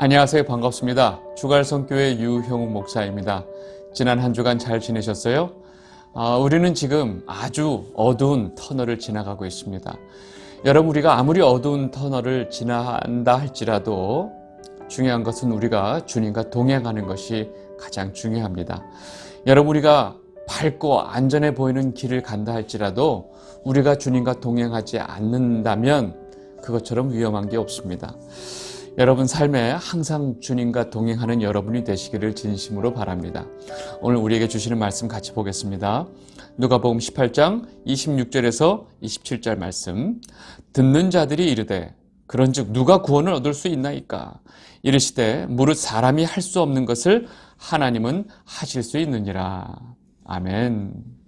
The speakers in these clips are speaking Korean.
안녕하세요. 반갑습니다. 주갈성교회 유형욱 목사입니다. 지난 한 주간 잘 지내셨어요? 우리는 지금 아주 어두운 터널을 지나가고 있습니다. 여러분, 우리가 아무리 어두운 터널을 지나간다 할지라도 중요한 것은 우리가 주님과 동행하는 것이 가장 중요합니다. 여러분, 우리가 밝고 안전해 보이는 길을 간다 할지라도 우리가 주님과 동행하지 않는다면 그것처럼 위험한 게 없습니다. 여러분 삶에 항상 주님과 동행하는 여러분이 되시기를 진심으로 바랍니다. 오늘 우리에게 주시는 말씀 같이 보겠습니다. 누가복음 18장 26절에서 27절 말씀. 듣는 자들이 이르되 그런즉 누가 구원을 얻을 수 있나이까? 이르시되 무릇 사람이 할 수 없는 것을 하나님은 하실 수 있느니라. 아멘.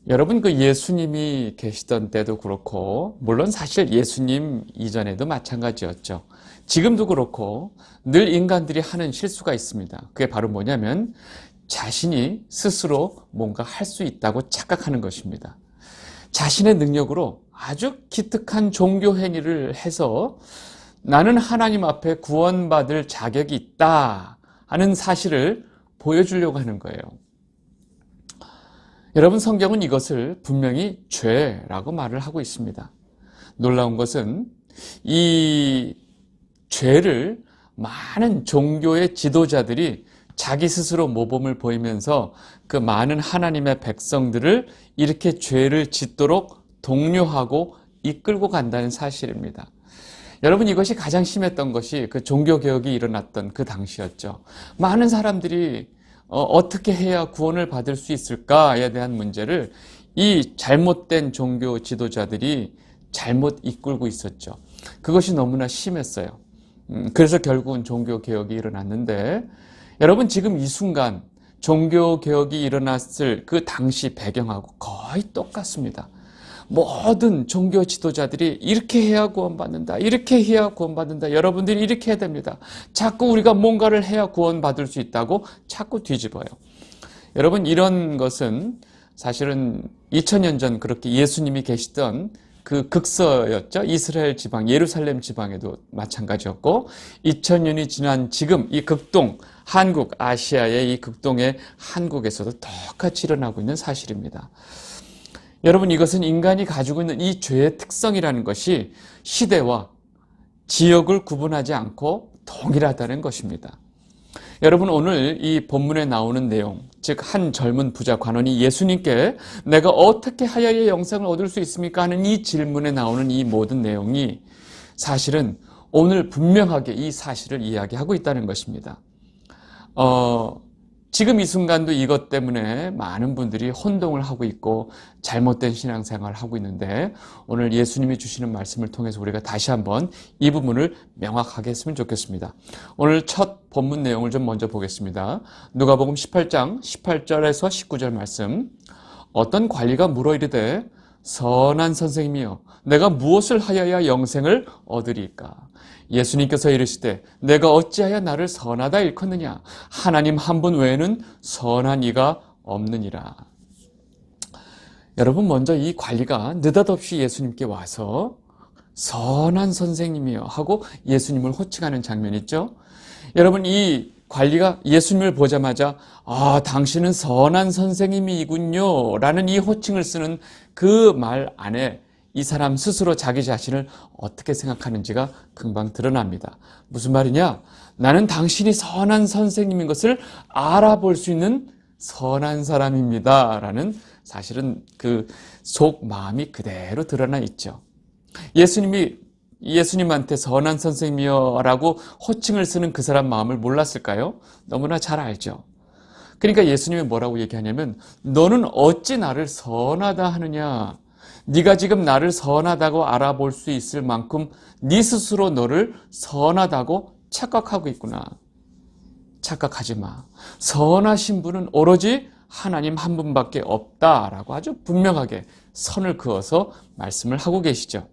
여러분, 예수님이 계시던 때도 그렇고, 물론 사실 예수님 이전에도 마찬가지였죠. 지금도 그렇고 늘 인간들이 하는 실수가 있습니다. 그게 바로 뭐냐면 자신이 스스로 뭔가 할 수 있다고 착각하는 것입니다. 자신의 능력으로 아주 기특한 종교 행위를 해서 나는 하나님 앞에 구원받을 자격이 있다 하는 사실을 보여주려고 하는 거예요. 여러분, 성경은 이것을 분명히 죄라고 말을 하고 있습니다. 놀라운 것은 이 죄를 많은 종교의 지도자들이 자기 스스로 모범을 보이면서 그 많은 하나님의 백성들을 이렇게 죄를 짓도록 독려하고 이끌고 간다는 사실입니다. 여러분, 이것이 가장 심했던 것이 그 종교개혁이 일어났던 그 당시였죠. 많은 사람들이 어떻게 해야 구원을 받을 수 있을까에 대한 문제를 이 잘못된 종교 지도자들이 잘못 이끌고 있었죠. 그것이 너무나 심했어요. 그래서 결국은 종교개혁이 일어났는데, 여러분, 지금 이 순간 종교개혁이 일어났을 그 당시 배경하고 거의 똑같습니다. 모든 종교 지도자들이 이렇게 해야 구원받는다, 이렇게 해야 구원받는다, 여러분들이 이렇게 해야 됩니다. 자꾸 우리가 뭔가를 해야 구원받을 수 있다고 자꾸 뒤집어요. 여러분, 이런 것은 사실은 2000년 전 그렇게 예수님이 계시던 그 극서였죠. 이스라엘 지방, 예루살렘 지방에도 마찬가지였고, 2000년이 지난 지금 이 극동, 한국, 아시아의 이 극동의 한국에서도 똑같이 일어나고 있는 사실입니다. 여러분, 이것은 인간이 가지고 있는 이 죄의 특성이라는 것이 시대와 지역을 구분하지 않고 동일하다는 것입니다. 여러분, 오늘 이 본문에 나오는 내용, 즉 한 젊은 부자 관원이 예수님께 내가 어떻게 하여야 영생을 얻을 수 있습니까? 하는 이 질문에 나오는 이 모든 내용이 사실은 오늘 분명하게 이 사실을 이야기하고 있다는 것입니다. 지금 이 순간도 이것 때문에 많은 분들이 혼동을 하고 있고 잘못된 신앙생활을 하고 있는데, 오늘 예수님이 주시는 말씀을 통해서 우리가 다시 한번 이 부분을 명확하게 했으면 좋겠습니다. 오늘 첫 본문 내용을 좀 먼저 보겠습니다. 누가복음 18장 18절에서 19절 말씀. 어떤 관리가 물어 이르되 선한 선생님이여 내가 무엇을 하여야 영생을 얻으리까? 예수님께서 이르시되 내가 어찌하여 나를 선하다 일컫느냐? 하나님 한 분 외에는 선한 이가 없느니라. 여러분, 먼저 이 관리가 느닷없이 예수님께 와서 선한 선생님이여 하고 예수님을 호칭하는 장면이 있죠. 여러분, 이 관리가 예수님을 보자마자 당신은 선한 선생님이군요 라는 이 호칭을 쓰는 그 말 안에 이 사람 스스로 자기 자신을 어떻게 생각하는지가 금방 드러납니다. 무슨 말이냐? 나는 당신이 선한 선생님인 것을 알아볼 수 있는 선한 사람입니다 라는 사실은 그 속 마음이 그대로 드러나 있죠. 예수님한테 선한 선생님이여 라고 호칭을 쓰는 그 사람 마음을 몰랐을까요? 너무나 잘 알죠. 그러니까 예수님이 뭐라고 얘기하냐면 너는 어찌 나를 선하다 하느냐? 네가 지금 나를 선하다고 알아볼 수 있을 만큼 네 스스로 너를 선하다고 착각하고 있구나. 착각하지 마. 선하신 분은 오로지 하나님 한 분밖에 없다라고 아주 분명하게 선을 그어서 말씀을 하고 계시죠.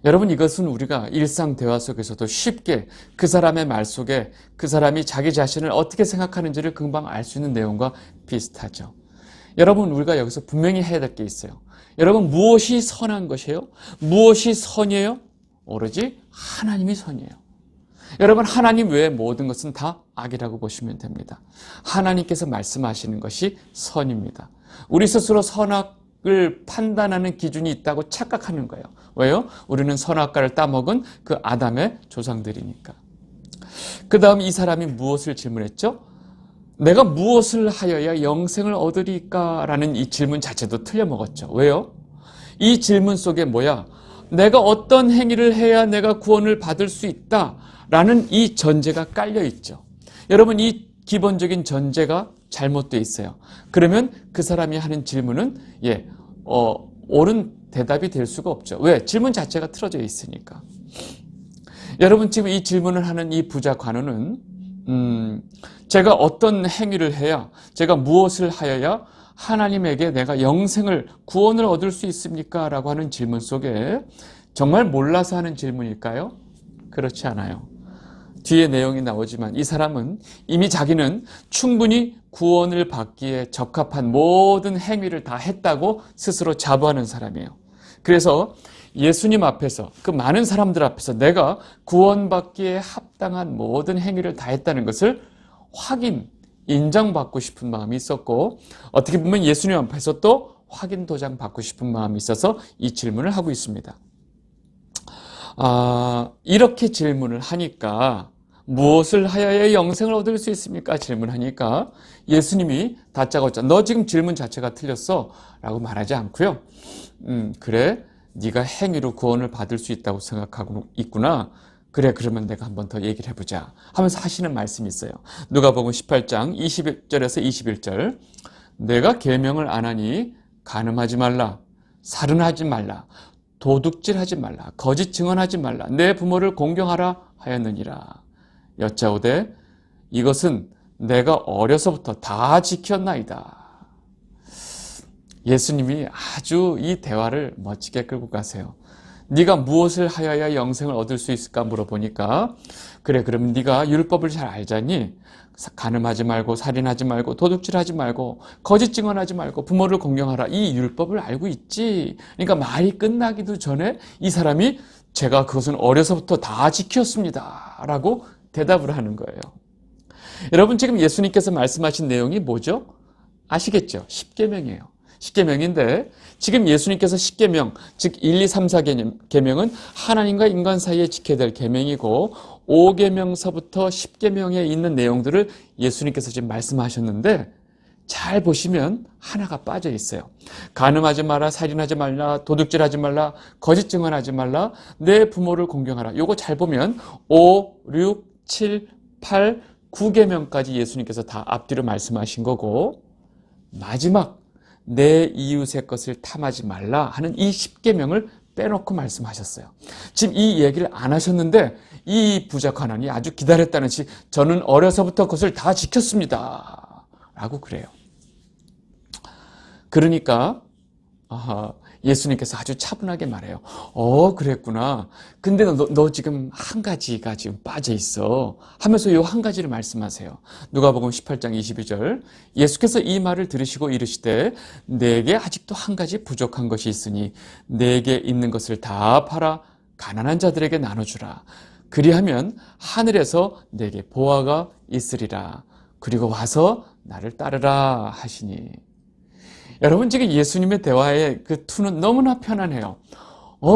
여러분, 이것은 우리가 일상 대화 속에서도 쉽게 그 사람의 말 속에 그 사람이 자기 자신을 어떻게 생각하는지를 금방 알 수 있는 내용과 비슷하죠. 여러분, 우리가 여기서 분명히 해야 될 게 있어요. 여러분, 무엇이 선한 것이에요? 무엇이 선이에요? 오로지 하나님이 선이에요. 여러분, 하나님 외의 모든 것은 다 악이라고 보시면 됩니다. 하나님께서 말씀하시는 것이 선입니다. 우리 스스로 선악을 판단하는 기준이 있다고 착각하는 거예요. 왜요? 우리는 선악과를 따먹은 그 아담의 조상들이니까. 그 다음 이 사람이 무엇을 질문했죠? 내가 무엇을 하여야 영생을 얻으리까? 라는 이 질문 자체도 틀려먹었죠. 왜요? 이 질문 속에 뭐야? 내가 어떤 행위를 해야 내가 구원을 받을 수 있다 라는 이 전제가 깔려 있죠. 여러분, 이 기본적인 전제가 잘못되어 있어요. 그러면 그 사람이 하는 질문은 옳은 대답이 될 수가 없죠. 왜? 질문 자체가 틀어져 있으니까. 여러분, 지금 이 질문을 하는 이 부자 관원은 제가 어떤 행위를 해야, 제가 무엇을 하여야 하나님에게 내가 영생을, 구원을 얻을 수 있습니까? 라고 하는 질문 속에 정말 몰라서 하는 질문일까요? 그렇지 않아요. 뒤에 내용이 나오지만 이 사람은 이미 자기는 충분히 구원을 받기에 적합한 모든 행위를 다 했다고 스스로 자부하는 사람이에요. 그래서 예수님 앞에서, 그 많은 사람들 앞에서 내가 구원받기에 합당한 모든 행위를 다 했다는 것을 인정받고 싶은 마음이 있었고, 어떻게 보면 예수님 앞에서 또 확인 도장 받고 싶은 마음이 있어서 이 질문을 하고 있습니다. 이렇게 질문을 하니까 무엇을 하여야 영생을 얻을 수 있습니까? 질문하니까 예수님이 다짜고짜 너 지금 질문 자체가 틀렸어 라고 말하지 않고요. 그래, 네가 행위로 구원을 받을 수 있다고 생각하고 있구나. 그래, 그러면 내가 한번 더 얘기를 해보자 하면서 하시는 말씀이 있어요. 누가복음 18장 20절에서 21절. 내가 계명을 안 하니 간음하지 말라, 살인하지 말라, 도둑질하지 말라, 거짓 증언하지 말라, 내 부모를 공경하라 하였느니라. 여짜오되 이것은 내가 어려서부터 다 지켰나이다. 예수님이 아주 이 대화를 멋지게 끌고 가세요. 네가 무엇을 하여야 영생을 얻을 수 있을까 물어보니까, 그래, 그럼 네가 율법을 잘 알자니 간음하지 말고, 살인하지 말고, 도둑질하지 말고, 거짓 증언하지 말고, 부모를 공경하라, 이 율법을 알고 있지. 그러니까 말이 끝나기도 전에 이 사람이 제가 그것은 어려서부터 다 지켰습니다 라고 대답을 하는 거예요. 여러분, 지금 예수님께서 말씀하신 내용이 뭐죠? 아시겠죠? 십계명이에요. 십계명인데 지금 예수님께서 십계명, 즉 1, 2, 3, 4 계명은 하나님과 인간 사이에 지켜야 될 계명이고, 5계명서부터 10계명에 있는 내용들을 예수님께서 지금 말씀하셨는데 잘 보시면 하나가 빠져 있어요. 간음하지 마라, 살인하지 말라, 도둑질하지 말라, 거짓 증언하지 말라, 내 부모를 공경하라. 요거 잘 보면 5, 6, 7, 8, 9계명까지 예수님께서 다 앞뒤로 말씀하신 거고, 마지막 내 이웃의 것을 탐하지 말라 하는 이 10계명을 빼놓고 말씀하셨어요. 지금 이 얘기를 안 하셨는데 이 부자 관원이 아주 기다렸다는 시, 저는 어려서부터 그것을 다 지켰습니다 라고 그래요. 그러니까 예수님께서 아주 차분하게 말해요. 그랬구나. 근데 너 지금 한 가지가 지금 빠져 있어 하면서 요 한 가지를 말씀하세요. 누가복음 18장 22절. 예수께서 이 말을 들으시고 이르시되 내게 아직도 한 가지 부족한 것이 있으니 내게 있는 것을 다 팔아 가난한 자들에게 나눠주라. 그리하면 하늘에서 내게 보화가 있으리라. 그리고 와서 나를 따르라 하시니. 여러분, 지금 예수님의 대화의 그 투는 너무나 편안해요.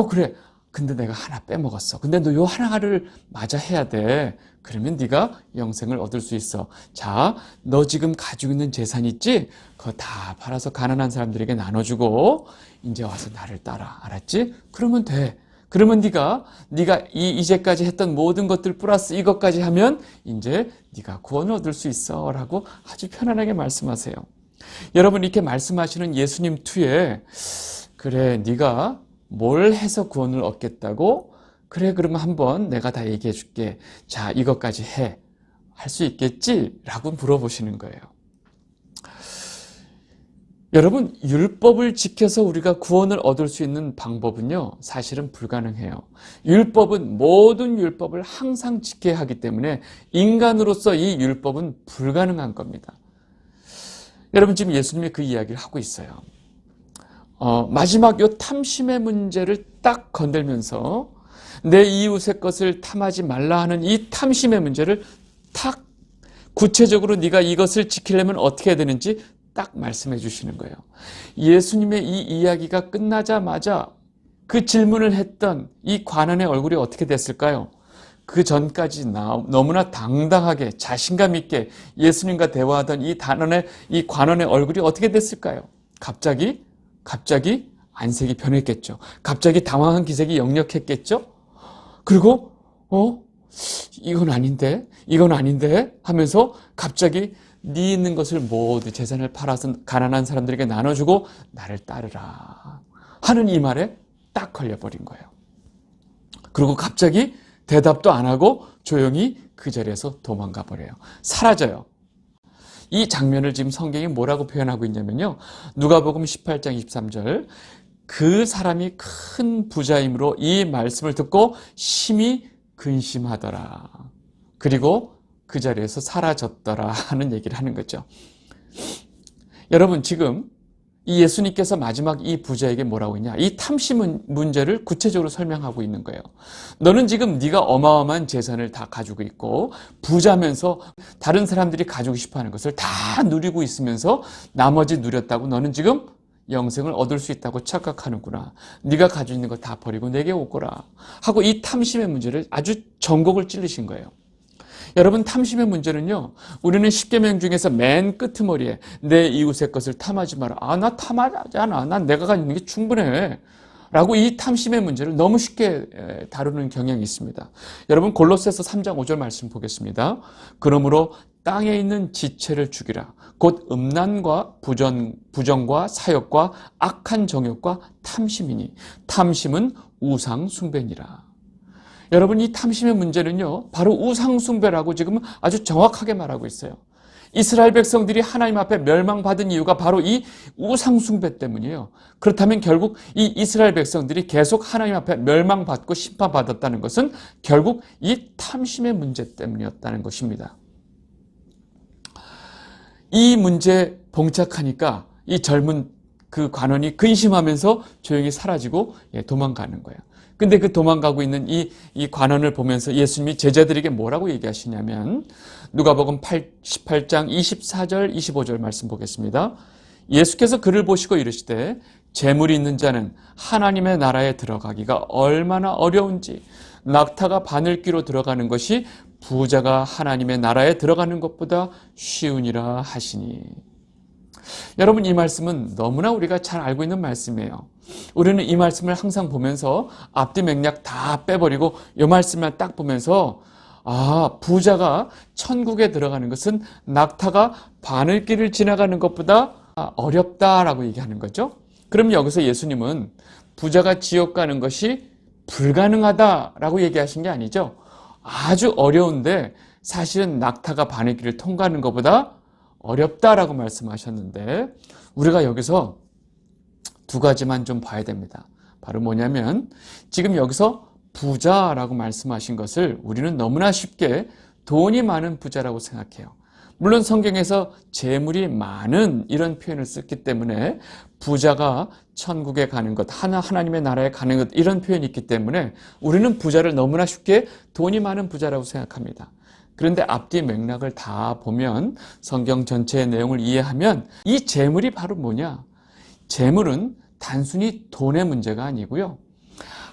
그래. 근데 내가 하나 빼먹었어. 근데 너 요 하나를 맞아 해야 돼. 그러면 네가 영생을 얻을 수 있어. 자, 너 지금 가지고 있는 재산 있지? 그거 다 팔아서 가난한 사람들에게 나눠주고 이제 와서 나를 따라. 알았지? 그러면 돼. 그러면 네가 이제까지 했던 모든 것들 플러스 이것까지 하면 이제 네가 구원을 얻을 수 있어 라고 아주 편안하게 말씀하세요. 여러분, 이렇게 말씀하시는 예수님 투에 그래, 네가 뭘 해서 구원을 얻겠다고? 그래, 그러면 한번 내가 다 얘기해 줄게. 자, 이것까지 해. 할 수 있겠지? 라고 물어보시는 거예요. 여러분, 율법을 지켜서 우리가 구원을 얻을 수 있는 방법은요, 사실은 불가능해요. 모든 율법을 항상 지켜야 하기 때문에 인간으로서 이 율법은 불가능한 겁니다. 여러분, 지금 예수님이 그 이야기를 하고 있어요. 마지막 요 탐심의 문제를 딱 건들면서 내 이웃의 것을 탐하지 말라 하는 이 탐심의 문제를 탁 구체적으로 네가 이것을 지키려면 어떻게 해야 되는지 딱 말씀해 주시는 거예요. 예수님의 이 이야기가 끝나자마자 그 질문을 했던 이 관원의 얼굴이 어떻게 됐을까요? 그 전까지 너무나 당당하게 자신감 있게 예수님과 대화하던 이 관원의 얼굴이 어떻게 됐을까요? 갑자기 안색이 변했겠죠. 갑자기 당황한 기색이 역력했겠죠. 그리고 이건 아닌데 하면서 갑자기 네 있는 것을 모두 재산을 팔아서 가난한 사람들에게 나눠주고 나를 따르라 하는 이 말에 딱 걸려버린 거예요. 그리고 갑자기 대답도 안 하고 조용히 그 자리에서 도망가 버려요. 사라져요. 이 장면을 지금 성경이 뭐라고 표현하고 있냐면요. 누가복음 18장 23절 그 사람이 큰 부자이므로 이 말씀을 듣고 심히 근심하더라. 그리고 그 자리에서 사라졌더라 하는 얘기를 하는 거죠. 여러분 지금 이 예수님께서 마지막 이 부자에게 뭐라고 했냐? 이 탐심 문제를 구체적으로 설명하고 있는 거예요. 너는 지금 네가 어마어마한 재산을 다 가지고 있고 부자면서 다른 사람들이 가지고 싶어하는 것을 다 누리고 있으면서 나머지 누렸다고 너는 지금 영생을 얻을 수 있다고 착각하는구나. 네가 가지고 있는 거 다 버리고 내게 오거라 하고 이 탐심의 문제를 아주 전곡을 찔르신 거예요. 여러분 탐심의 문제는요. 우리는 십계명 중에서 맨 끄트머리에 내 이웃의 것을 탐하지 마라. 나 탐하지 않아. 난 내가 가지고 있는 게 충분해. 라고 이 탐심의 문제를 너무 쉽게 다루는 경향이 있습니다. 여러분 골로새서 3장 5절 말씀 보겠습니다. 그러므로 땅에 있는 지체를 죽이라. 곧 음란과 부정과 사욕과 악한 정욕과 탐심이니 탐심은 우상 숭배니라. 여러분 이 탐심의 문제는요. 바로 우상 숭배라고 지금 아주 정확하게 말하고 있어요. 이스라엘 백성들이 하나님 앞에 멸망받은 이유가 바로 이 우상 숭배 때문이에요. 그렇다면 결국 이 이스라엘 백성들이 계속 하나님 앞에 멸망받고 심판받았다는 것은 결국 이 탐심의 문제 때문이었다는 것입니다. 이 문제에 봉착하니까 이 젊은 그 관원이 근심하면서 조용히 사라지고 도망가는 거예요. 근데 그 도망가고 있는 이 관원을 보면서 예수님이 제자들에게 뭐라고 얘기하시냐면 누가복음 18장 24절 25절 말씀 보겠습니다. 예수께서 그를 보시고 이르시되 재물이 있는 자는 하나님의 나라에 들어가기가 얼마나 어려운지 낙타가 바늘귀로 들어가는 것이 부자가 하나님의 나라에 들어가는 것보다 쉬우니라 하시니. 여러분 이 말씀은 너무나 우리가 잘 알고 있는 말씀이에요. 우리는 이 말씀을 항상 보면서 앞뒤 맥락 다 빼버리고 이 말씀만 딱 보면서 부자가 천국에 들어가는 것은 낙타가 바늘길을 지나가는 것보다 어렵다라고 얘기하는 거죠. 그럼 여기서 예수님은 부자가 지옥 가는 것이 불가능하다라고 얘기하신 게 아니죠. 아주 어려운데 사실은 낙타가 바늘길을 통과하는 것보다 어렵다라고 말씀하셨는데 우리가 여기서 두 가지만 좀 봐야 됩니다. 바로 뭐냐면 지금 여기서 부자라고 말씀하신 것을 우리는 너무나 쉽게 돈이 많은 부자라고 생각해요. 물론 성경에서 재물이 많은 이런 표현을 썼기 때문에 부자가 천국에 가는 것, 하나님의 나라에 가는 것 이런 표현이 있기 때문에 우리는 부자를 너무나 쉽게 돈이 많은 부자라고 생각합니다. 그런데 앞뒤 맥락을 다 보면 성경 전체의 내용을 이해하면 이 재물이 바로 뭐냐? 재물은 단순히 돈의 문제가 아니고요.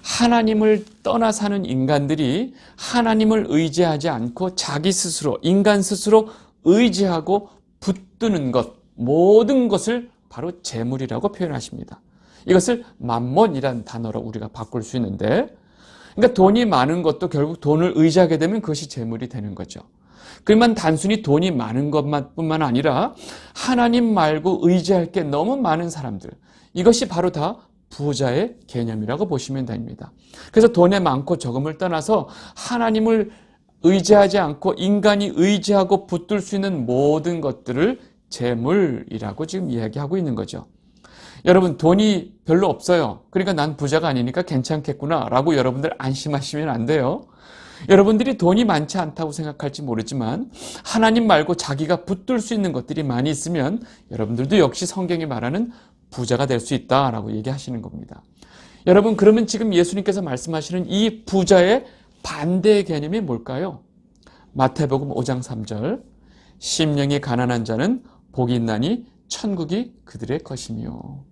하나님을 떠나 사는 인간들이 하나님을 의지하지 않고 자기 스스로, 인간 스스로 의지하고 붙드는 것, 모든 것을 바로 재물이라고 표현하십니다. 이것을 맘몬이라는 단어로 우리가 바꿀 수 있는데 그러니까 돈이 많은 것도 결국 돈을 의지하게 되면 그것이 재물이 되는 거죠. 그러면 단순히 돈이 많은 것뿐만 아니라 하나님 말고 의지할 게 너무 많은 사람들, 이것이 바로 다 부자의 개념이라고 보시면 됩니다. 그래서 돈의 많고 적음을 떠나서 하나님을 의지하지 않고 인간이 의지하고 붙들 수 있는 모든 것들을 재물이라고 지금 이야기하고 있는 거죠. 여러분 돈이 별로 없어요. 그러니까 난 부자가 아니니까 괜찮겠구나 라고 여러분들 안심하시면 안 돼요. 여러분들이 돈이 많지 않다고 생각할지 모르지만 하나님 말고 자기가 붙들 수 있는 것들이 많이 있으면 여러분들도 역시 성경이 말하는 부자가 될 수 있다라고 얘기하시는 겁니다. 여러분, 그러면 지금 예수님께서 말씀하시는 이 부자의 반대의 개념이 뭘까요? 마태복음 5장 3절, 심령이 가난한 자는 복이 있나니 천국이 그들의 것이며.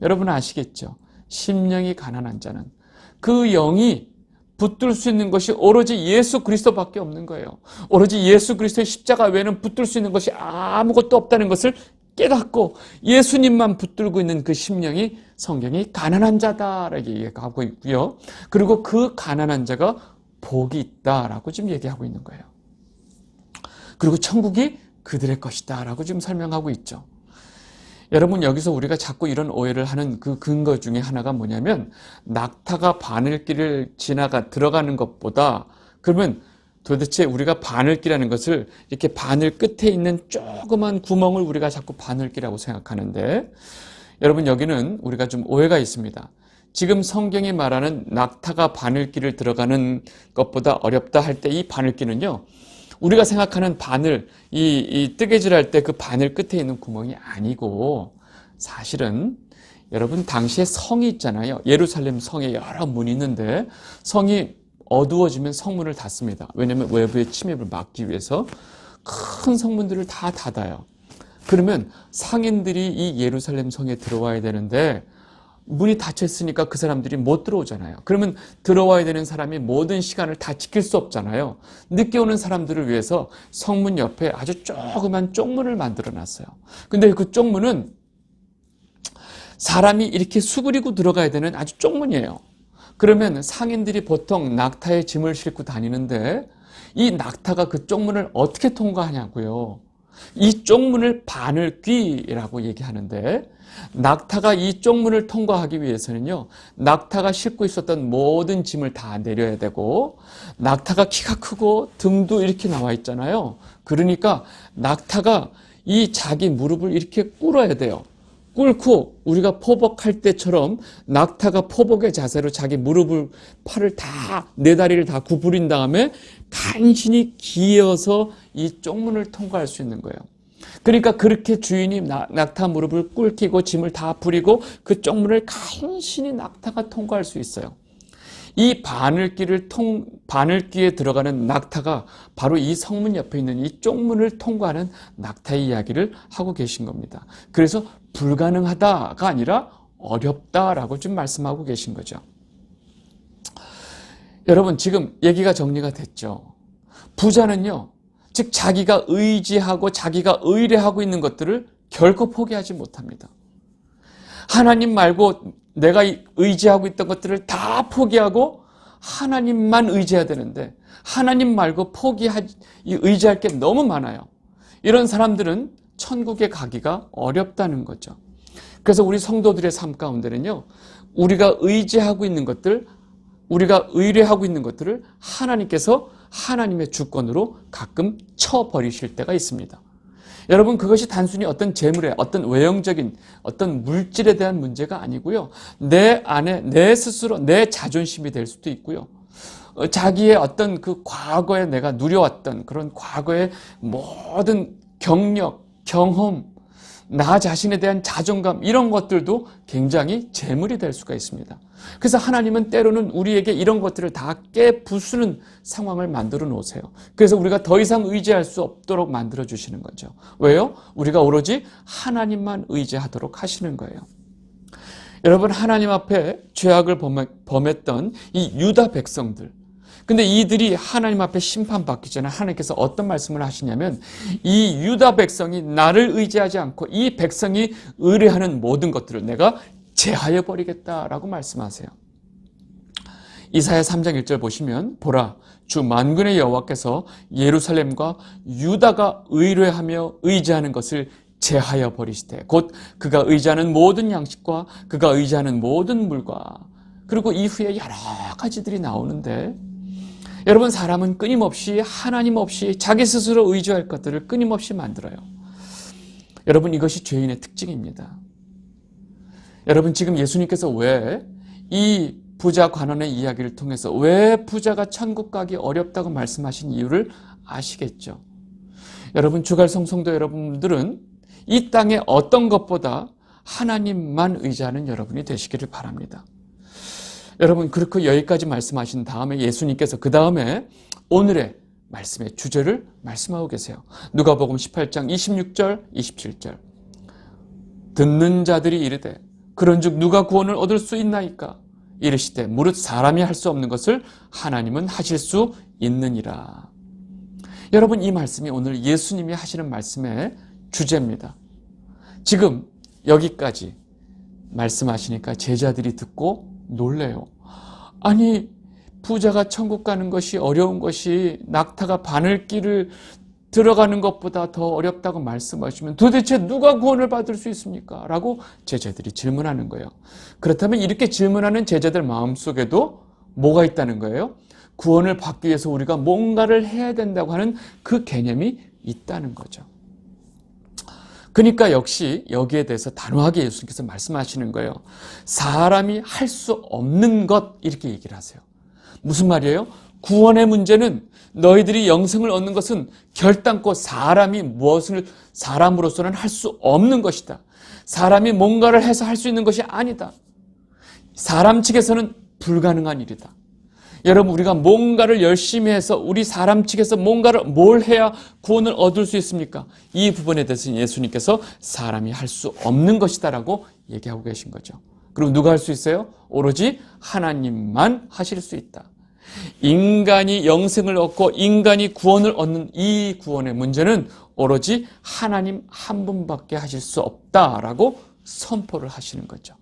여러분 아시겠죠? 심령이 가난한 자는 그 영이 붙들 수 있는 것이 오로지 예수 그리스도밖에 없는 거예요. 오로지 예수 그리스도의 십자가 외에는 붙들 수 있는 것이 아무것도 없다는 것을 깨닫고 예수님만 붙들고 있는 그 심령이 성경이 가난한 자다라고 얘기하고 있고요. 그리고 그 가난한 자가 복이 있다라고 지금 얘기하고 있는 거예요. 그리고 천국이 그들의 것이다라고 지금 설명하고 있죠. 여러분, 여기서 우리가 자꾸 이런 오해를 하는 그 근거 중에 하나가 뭐냐면, 낙타가 바늘길을 들어가는 것보다, 그러면 도대체 우리가 바늘길이라는 것을 이렇게 바늘 끝에 있는 조그만 구멍을 우리가 자꾸 바늘길이라고 생각하는데, 여러분, 여기는 우리가 좀 오해가 있습니다. 지금 성경이 말하는 낙타가 바늘길을 들어가는 것보다 어렵다 할 때 이 바늘길은요, 우리가 생각하는 바늘, 이 뜨개질 할 때 그 바늘 끝에 있는 구멍이 아니고, 사실은 여러분 당시에 성이 있잖아요. 예루살렘 성에 여러 문이 있는데 성이 어두워지면 성문을 닫습니다. 왜냐하면 외부의 침입을 막기 위해서 큰 성문들을 다 닫아요. 그러면 상인들이 이 예루살렘 성에 들어와야 되는데 문이 닫혀 있으니까 그 사람들이 못 들어오잖아요. 그러면 들어와야 되는 사람이 모든 시간을 다 지킬 수 없잖아요. 늦게 오는 사람들을 위해서 성문 옆에 아주 조그만 쪽문을 만들어 놨어요. 근데 그 쪽문은 사람이 이렇게 수그리고 들어가야 되는 아주 쪽문이에요. 그러면 상인들이 보통 낙타에 짐을 싣고 다니는데 이 낙타가 그 쪽문을 어떻게 통과하냐고요. 이 쪽문을 바늘귀라고 얘기하는데, 낙타가 이 쪽문을 통과하기 위해서는요, 낙타가 싣고 있었던 모든 짐을 다 내려야 되고, 낙타가 키가 크고 등도 이렇게 나와 있잖아요. 그러니까 낙타가 이 자기 무릎을 이렇게 꿇어야 돼요. 꿇고 우리가 포복할 때처럼 낙타가 포복의 자세로 자기 무릎을, 팔을 다, 네 다리를 다 구부린 다음에 간신히 기어서 이 쪽문을 통과할 수 있는 거예요. 그러니까 그렇게 주인이 낙타 무릎을 꿇히고 짐을 다 부리고 그 쪽문을 간신히 낙타가 통과할 수 있어요. 이 바늘귀에 들어가는 낙타가 바로 이 성문 옆에 있는 이 쪽문을 통과하는 낙타의 이야기를 하고 계신 겁니다. 그래서 불가능하다가 아니라 어렵다라고 좀 말씀하고 계신 거죠. 여러분, 지금 얘기가 정리가 됐죠. 부자는요, 즉 자기가 의지하고 자기가 의뢰하고 있는 것들을 결코 포기하지 못합니다. 하나님 말고 내가 의지하고 있던 것들을 다 포기하고 하나님만 의지해야 되는데, 하나님 말고 의지할 게 너무 많아요. 이런 사람들은 천국에 가기가 어렵다는 거죠. 그래서 우리 성도들의 삶 가운데는요, 우리가 의지하고 있는 것들, 우리가 의뢰하고 있는 것들을 하나님께서 하나님의 주권으로 가끔 쳐버리실 때가 있습니다. 여러분, 그것이 단순히 어떤 재물의 어떤 외형적인 어떤 물질에 대한 문제가 아니고요. 내 안에 내 스스로 내 자존심이 될 수도 있고요. 자기의 어떤 그 과거에 내가 누려왔던 그런 과거의 모든 경력, 경험, 나 자신에 대한 자존감, 이런 것들도 굉장히 재물이 될 수가 있습니다. 그래서 하나님은 때로는 우리에게 이런 것들을 다 깨부수는 상황을 만들어 놓으세요. 그래서 우리가 더 이상 의지할 수 없도록 만들어 주시는 거죠. 왜요? 우리가 오로지 하나님만 의지하도록 하시는 거예요. 여러분, 하나님 앞에 죄악을 범했던 이 유다 백성들, 근데 이들이 하나님 앞에 심판받기 전에 하나님께서 어떤 말씀을 하시냐면, 이 유다 백성이 나를 의지하지 않고 이 백성이 의뢰하는 모든 것들을 내가 제하여 버리겠다라고 말씀하세요. 이사야 3장 1절 보시면, 보라, 주 만군의 여호와께서 예루살렘과 유다가 의뢰하며 의지하는 것을 제하여 버리시되, 곧 그가 의지하는 모든 양식과 그가 의지하는 모든 물과, 그리고 이후에 여러 가지들이 나오는데, 여러분, 사람은 끊임없이 하나님 없이 자기 스스로 의지할 것들을 끊임없이 만들어요. 여러분, 이것이 죄인의 특징입니다. 여러분, 지금 예수님께서 왜 이 부자 관원의 이야기를 통해서 왜 부자가 천국 가기 어렵다고 말씀하신 이유를 아시겠죠? 여러분, 주갈성 성도 여러분들은 이 땅의 어떤 것보다 하나님만 의지하는 여러분이 되시기를 바랍니다. 여러분, 그렇게 여기까지 말씀하신 다음에 예수님께서 그 다음에 오늘의 말씀의 주제를 말씀하고 계세요. 누가복음 18장 26절, 27절. 듣는 자들이 이르되 그런즉 누가 구원을 얻을 수 있나이까? 이르시되 무릇 사람이 할 수 없는 것을 하나님은 하실 수 있느니라. 여러분, 이 말씀이 오늘 예수님이 하시는 말씀의 주제입니다. 지금 여기까지 말씀하시니까 제자들이 듣고 놀래요. 아니, 부자가 천국 가는 것이 어려운 것이 낙타가 바늘길을 들어가는 것보다 더 어렵다고 말씀하시면 도대체 누가 구원을 받을 수 있습니까? 라고 제자들이 질문하는 거예요. 그렇다면 이렇게 질문하는 제자들 마음속에도 뭐가 있다는 거예요? 구원을 받기 위해서 우리가 뭔가를 해야 된다고 하는 그 개념이 있다는 거죠. 그러니까 역시 여기에 대해서 단호하게 예수님께서 말씀하시는 거예요. 사람이 할 수 없는 것, 이렇게 얘기를 하세요. 무슨 말이에요? 구원의 문제는 너희들이 영생을 얻는 것은 결단코 사람이 무엇을 사람으로서는 할 수 없는 것이다. 사람이 뭔가를 해서 할 수 있는 것이 아니다. 사람 측에서는 불가능한 일이다. 여러분, 우리가 뭔가를 열심히 해서 우리 사람 측에서 뭘 해야 구원을 얻을 수 있습니까? 이 부분에 대해서 예수님께서 사람이 할 수 없는 것이다라고 얘기하고 계신 거죠. 그럼 누가 할 수 있어요? 오로지 하나님만 하실 수 있다. 인간이 영생을 얻고 인간이 구원을 얻는 이 구원의 문제는 오로지 하나님 한 분밖에 하실 수 없다라고 선포를 하시는 거죠.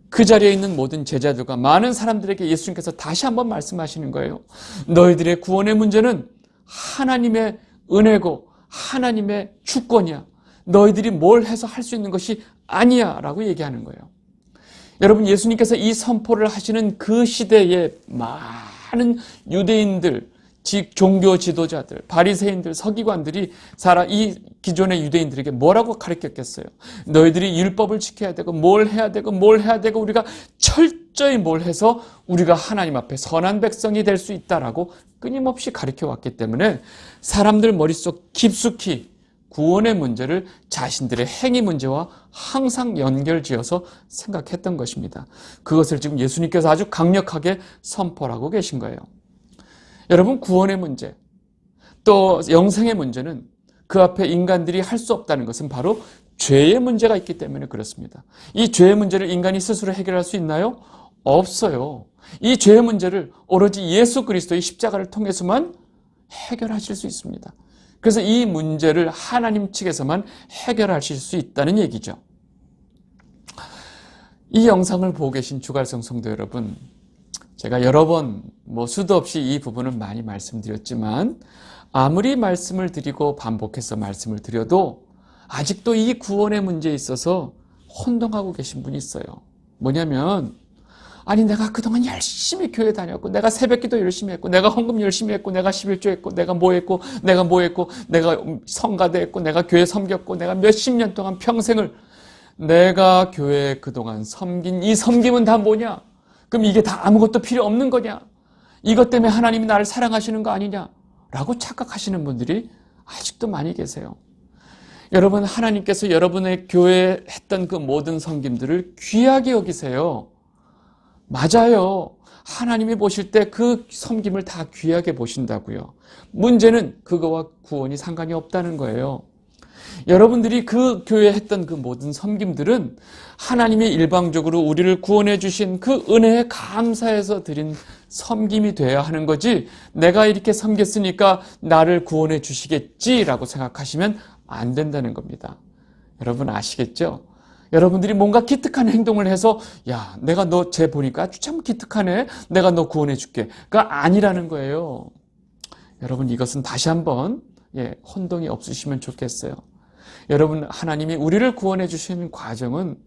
그 자리에 있는 모든 제자들과 많은 사람들에게 예수님께서 다시 한번 말씀하시는 거예요. 너희들의 구원의 문제는 하나님의 은혜고 하나님의 주권이야. 너희들이 뭘 해서 할 수 있는 것이 아니야 라고 얘기하는 거예요. 여러분, 예수님께서 이 선포를 하시는 그 시대에 많은 유대인들, 종교 지도자들, 바리새인들, 서기관들이 이 기존의 유대인들에게 뭐라고 가르쳤겠어요? 너희들이 율법을 지켜야 되고 뭘 해야 되고 우리가 철저히 뭘 해서 우리가 하나님 앞에 선한 백성이 될 수 있다라고 끊임없이 가르쳐 왔기 때문에 사람들 머릿속 깊숙이 구원의 문제를 자신들의 행위 문제와 항상 연결지어서 생각했던 것입니다. 그것을 지금 예수님께서 아주 강력하게 선포를 하고 계신 거예요. 여러분, 구원의 문제, 또 영생의 문제는 그 앞에 인간들이 할 수 없다는 것은 바로 죄의 문제가 있기 때문에 그렇습니다. 이 죄의 문제를 인간이 스스로 해결할 수 있나요? 없어요. 이 죄의 문제를 오로지 예수 그리스도의 십자가를 통해서만 해결하실 수 있습니다. 그래서 이 문제를 하나님 측에서만 해결하실 수 있다는 얘기죠. 이 영상을 보고 계신 주갈성 성도 여러분, 제가 여러 번 수도 없이 이 부분을 많이 말씀드렸지만 아무리 말씀을 드리고 반복해서 말씀을 드려도 아직도 이 구원의 문제에 있어서 혼동하고 계신 분이 있어요. 뭐냐면, 아니, 내가 그동안 열심히 교회 다녔고, 내가 새벽기도 열심히 했고, 내가 헌금 열심히 했고, 내가 11조 했고, 내가 뭐 했고, 내가 성가대 했고, 내가 교회 섬겼고, 내가 몇십 년 동안 평생을 내가 교회에 그동안 섬긴 이 섬김은 다 뭐냐? 그럼 이게 다 아무것도 필요 없는 거냐? 이것 때문에 하나님이 나를 사랑하시는 거 아니냐? 라고 착각하시는 분들이 아직도 많이 계세요. 여러분, 하나님께서 여러분의 교회에 했던 그 모든 섬김들을 귀하게 여기세요. 맞아요. 하나님이 보실 때 그 섬김을 다 귀하게 보신다고요. 문제는 그거와 구원이 상관이 없다는 거예요. 여러분들이 그 교회에 했던 그 모든 섬김들은 하나님이 일방적으로 우리를 구원해 주신 그 은혜에 감사해서 드린 섬김이 돼야 하는 거지, 내가 이렇게 섬겼으니까 나를 구원해 주시겠지라고 생각하시면 안 된다는 겁니다. 여러분 아시겠죠? 여러분들이 뭔가 기특한 행동을 해서 야, 내가 너 쟤 보니까 아주 참 기특하네, 내가 너 구원해 줄게, 가 아니라는 거예요. 여러분, 이것은 다시 한번 혼동이 없으시면 좋겠어요. 여러분, 하나님이 우리를 구원해 주시는 과정은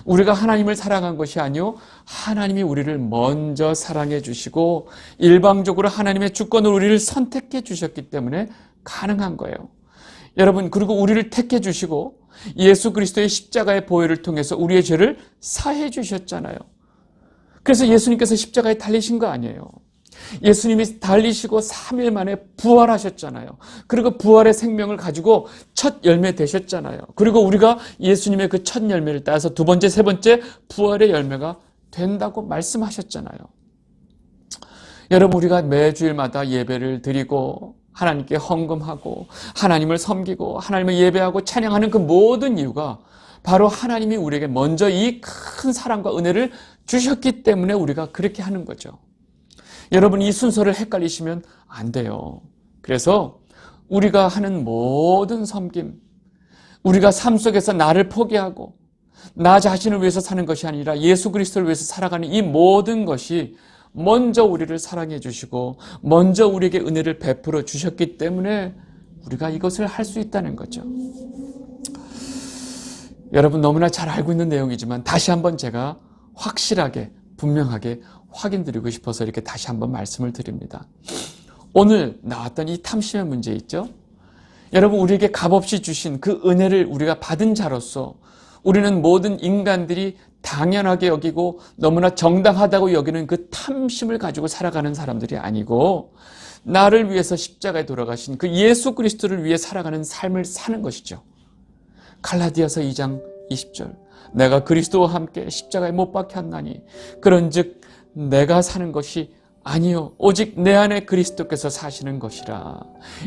우리가 하나님을 사랑한 것이 아니요, 하나님이 우리를 먼저 사랑해 주시고 일방적으로 하나님의 주권을 우리를 선택해 주셨기 때문에 가능한 거예요. 여러분, 그리고 우리를 택해 주시고 예수 그리스도의 십자가의 보혈을 통해서 우리의 죄를 사해 주셨잖아요. 그래서 예수님께서 십자가에 달리신 거 아니에요. 예수님이 달리시고 3일 만에 부활하셨잖아요. 그리고 부활의 생명을 가지고 첫 열매 되셨잖아요. 그리고 우리가 예수님의 그 첫 열매를 따서 두 번째, 세 번째 부활의 열매가 된다고 말씀하셨잖아요. 여러분, 우리가 매주일마다 예배를 드리고 하나님께 헌금하고 하나님을 섬기고 하나님을 예배하고 찬양하는 그 모든 이유가 바로 하나님이 우리에게 먼저 이 큰 사랑과 은혜를 주셨기 때문에 우리가 그렇게 하는 거죠. 여러분, 이 순서를 헷갈리시면 안 돼요. 그래서 우리가 하는 모든 섬김, 우리가 삶 속에서 나를 포기하고 나 자신을 위해서 사는 것이 아니라 예수 그리스도를 위해서 살아가는 이 모든 것이 먼저 우리를 사랑해 주시고 먼저 우리에게 은혜를 베풀어 주셨기 때문에 우리가 이것을 할 수 있다는 거죠. 여러분, 너무나 잘 알고 있는 내용이지만 다시 한번 제가 확실하게 분명하게 확인드리고 싶어서 이렇게 다시 한번 말씀을 드립니다. 오늘 나왔던 이 탐심의 문제 있죠? 여러분, 우리에게 값없이 주신 그 은혜를 우리가 받은 자로서 우리는 모든 인간들이 당연하게 여기고 너무나 정당하다고 여기는 그 탐심을 가지고 살아가는 사람들이 아니고 나를 위해서 십자가에 돌아가신 그 예수 그리스도를 위해 살아가는 삶을 사는 것이죠. 갈라디아서 2장 20절, 내가 그리스도와 함께 십자가에 못 박혔나니 그런즉 내가 사는 것이 아니요 오직 내 안에 그리스도께서 사시는 것이라.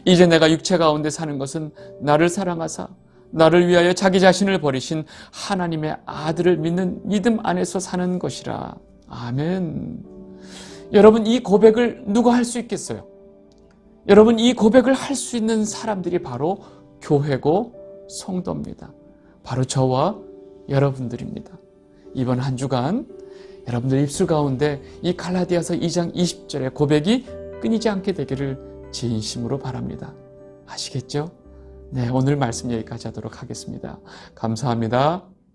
이제 내가 육체 가운데 사는 것은 나를 사랑하사 나를 위하여 자기 자신을 버리신 하나님의 아들을 믿는 믿음 안에서 사는 것이라. 아멘. 여러분, 이 고백을 누가 할 수 있겠어요? 여러분, 이 고백을 할 수 있는 사람들이 바로 교회고 성도입니다. 바로 저와 여러분들입니다. 이번 한 주간 여러분들 입술 가운데 이 갈라디아서 2장 20절의 고백이 끊이지 않게 되기를 진심으로 바랍니다. 아시겠죠? 네, 오늘 말씀 여기까지 하도록 하겠습니다. 감사합니다.